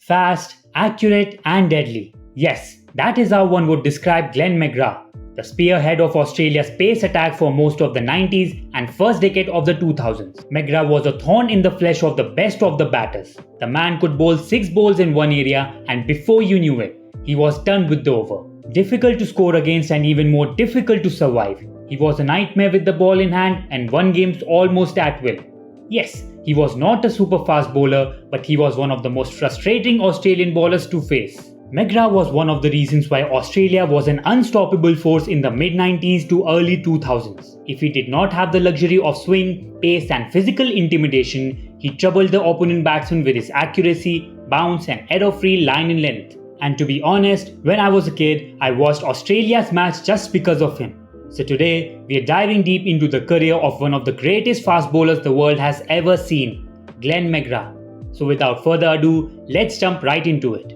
Fast, accurate, and deadly. Yes, that is how one would describe Glenn McGrath, the spearhead of Australia's pace attack for most of the 90s and first decade of the 2000s. McGrath was a thorn in the flesh of the best of the batters. The man could bowl 6 balls in one area, and before you knew it, he was done with the over. Difficult to score against and even more difficult to survive. He was a nightmare with the ball in hand and won games almost at will. Yes, he was not a super fast bowler, but he was one of the most frustrating Australian bowlers to face. McGrath was one of the reasons why Australia was an unstoppable force in the mid-90s to early 2000s. If he did not have the luxury of swing, pace and physical intimidation, he troubled the opponent batsmen with his accuracy, bounce and error-free line in length. And to be honest, when I was a kid, I watched Australia's match just because of him. So today, we are diving deep into the career of one of the greatest fast bowlers the world has ever seen, Glenn McGrath. So without further ado, let's jump right into it.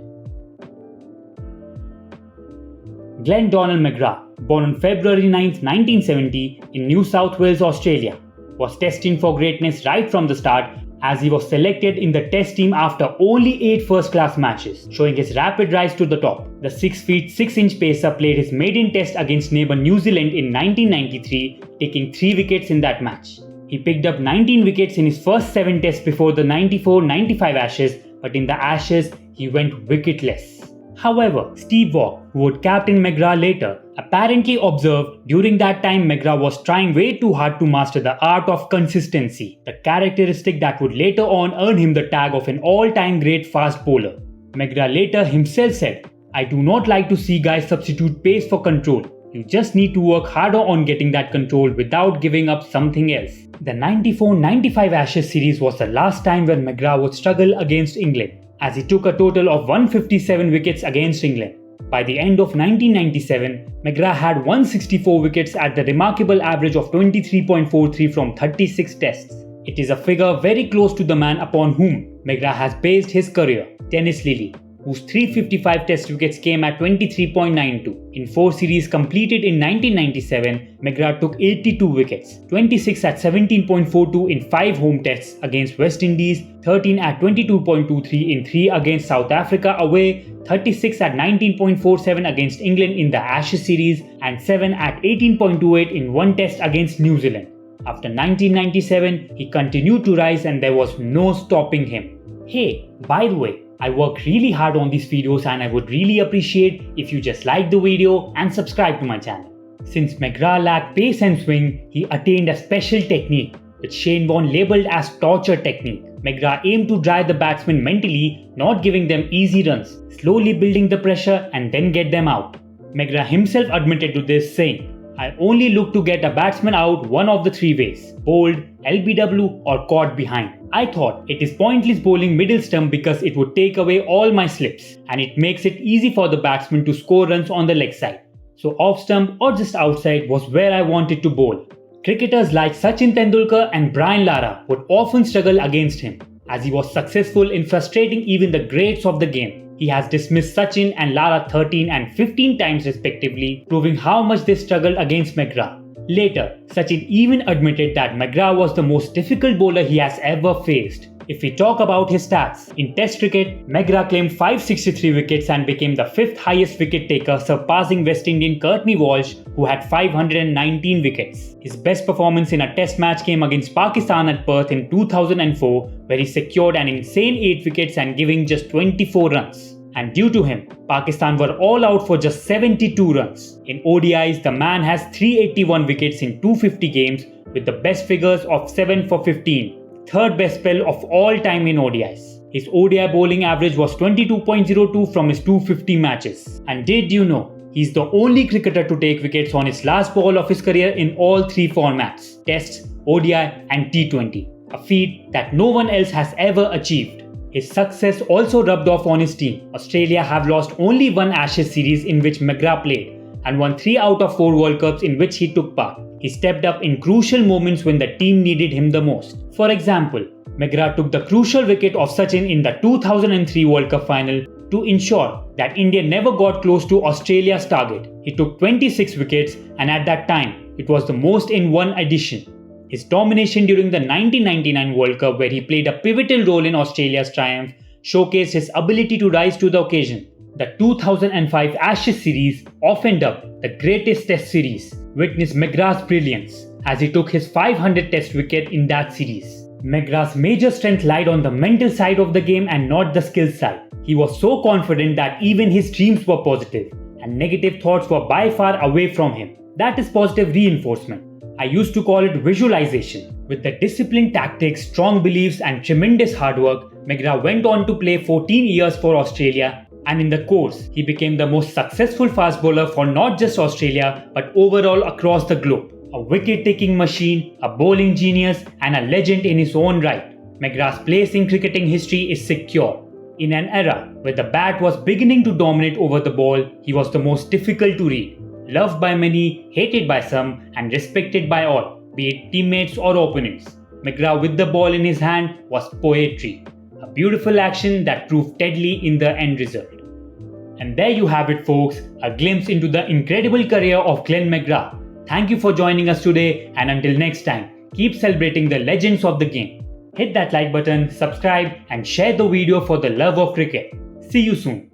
Glenn Donald McGrath, born on February 9, 1970 in New South Wales, Australia, was destined for greatness right from the start as he was selected in the Test team after only 8 first-class matches, showing his rapid rise to the top. The 6 feet 6 inch pacer played his maiden Test against neighbour New Zealand in 1993, taking 3 wickets in that match. He picked up 19 wickets in his first 7 Tests before the 94-95 Ashes, but in the Ashes, he went wicketless. However, Steve Waugh, who would captain McGrath later, apparently observed during that time McGrath was trying way too hard to master the art of consistency, the characteristic that would later on earn him the tag of an all-time great fast bowler. McGrath later himself said, "I do not like to see guys substitute pace for control. You just need to work harder on getting that control without giving up something else." The 94-95 Ashes series was the last time when McGrath would struggle against England, as he took a total of 157 wickets against England. By the end of 1997, McGrath had 164 wickets at the remarkable average of 23.43 from 36 tests. It is a figure very close to the man upon whom McGrath has based his career, Dennis Lillee, whose 355 test wickets came at 23.92. In 4 series completed in 1997, McGrath took 82 wickets, 26 at 17.42 in 5 home tests against West Indies, 13 at 22.23 in 3 against South Africa away, 36 at 19.47 against England in the Ashes series, and 7 at 18.28 in 1 test against New Zealand. After 1997, he continued to rise and there was no stopping him. Hey, by the way, I work really hard on these videos and I would really appreciate if you just like the video and subscribe to my channel. Since McGrath lacked pace and swing, he attained a special technique, which Shane Warne labelled as torture technique. McGrath aimed to drive the batsmen mentally, not giving them easy runs, slowly building the pressure and then get them out. McGrath himself admitted to this, saying, "I only look to get a batsman out one of the 3 ways: bowled, LBW or caught behind. I thought it is pointless bowling middle stump because it would take away all my slips and it makes it easy for the batsman to score runs on the leg side. So off stump or just outside was where I wanted to bowl." Cricketers like Sachin Tendulkar and Brian Lara would often struggle against him, as he was successful in frustrating even the greats of the game. He has dismissed Sachin and Lara 13 and 15 times respectively, proving how much they struggled against McGrath. Later, Sachin even admitted that McGrath was the most difficult bowler he has ever faced. If we talk about his stats, in Test cricket, McGrath claimed 563 wickets and became the 5th highest wicket taker, surpassing West Indian Courtney Walsh, who had 519 wickets. His best performance in a Test match came against Pakistan at Perth in 2004, where he secured an insane 8 wickets and giving just 24 runs. And due to him, Pakistan were all out for just 72 runs. In ODIs, the man has 381 wickets in 250 games with the best figures of 7 for 15, third best spell of all time in ODIs. His ODI bowling average was 22.02 from his 250 matches. And did you know, he's the only cricketer to take wickets on his last ball of his career in all 3 formats: Tests, ODI and T20, a feat that no one else has ever achieved. His success also rubbed off on his team. Australia have lost only 1 Ashes series in which McGrath played and won 3 out of 4 World Cups in which he took part. He stepped up in crucial moments when the team needed him the most. For example, McGrath took the crucial wicket of Sachin in the 2003 World Cup final to ensure that India never got close to Australia's target. He took 26 wickets and at that time, it was the most in one edition. His domination during the 1999 World Cup, where he played a pivotal role in Australia's triumph, showcased his ability to rise to the occasion. The 2005 Ashes series, often dubbed the greatest Test series, witnessed McGrath's brilliance as he took his 500th Test wicket in that series. McGrath's major strength lied on the mental side of the game and not the skill side. He was so confident that even his dreams were positive, and negative thoughts were by far away from him. That is positive reinforcement. I used to call it visualization. With the disciplined tactics, strong beliefs, and tremendous hard work, McGrath went on to play 14 years for Australia, and in the course, he became the most successful fast bowler for not just Australia but overall across the globe. A wicket-taking machine, a bowling genius, and a legend in his own right, McGrath's place in cricketing history is secure. In an era where the bat was beginning to dominate over the ball, he was the most difficult to read. Loved by many, hated by some, and respected by all, be it teammates or opponents. McGrath with the ball in his hand was poetry. A beautiful action that proved deadly in the end result. And there you have it, folks, a glimpse into the incredible career of Glenn McGrath. Thank you for joining us today, and until next time, keep celebrating the legends of the game. Hit that like button, subscribe, and share the video for the love of cricket. See you soon.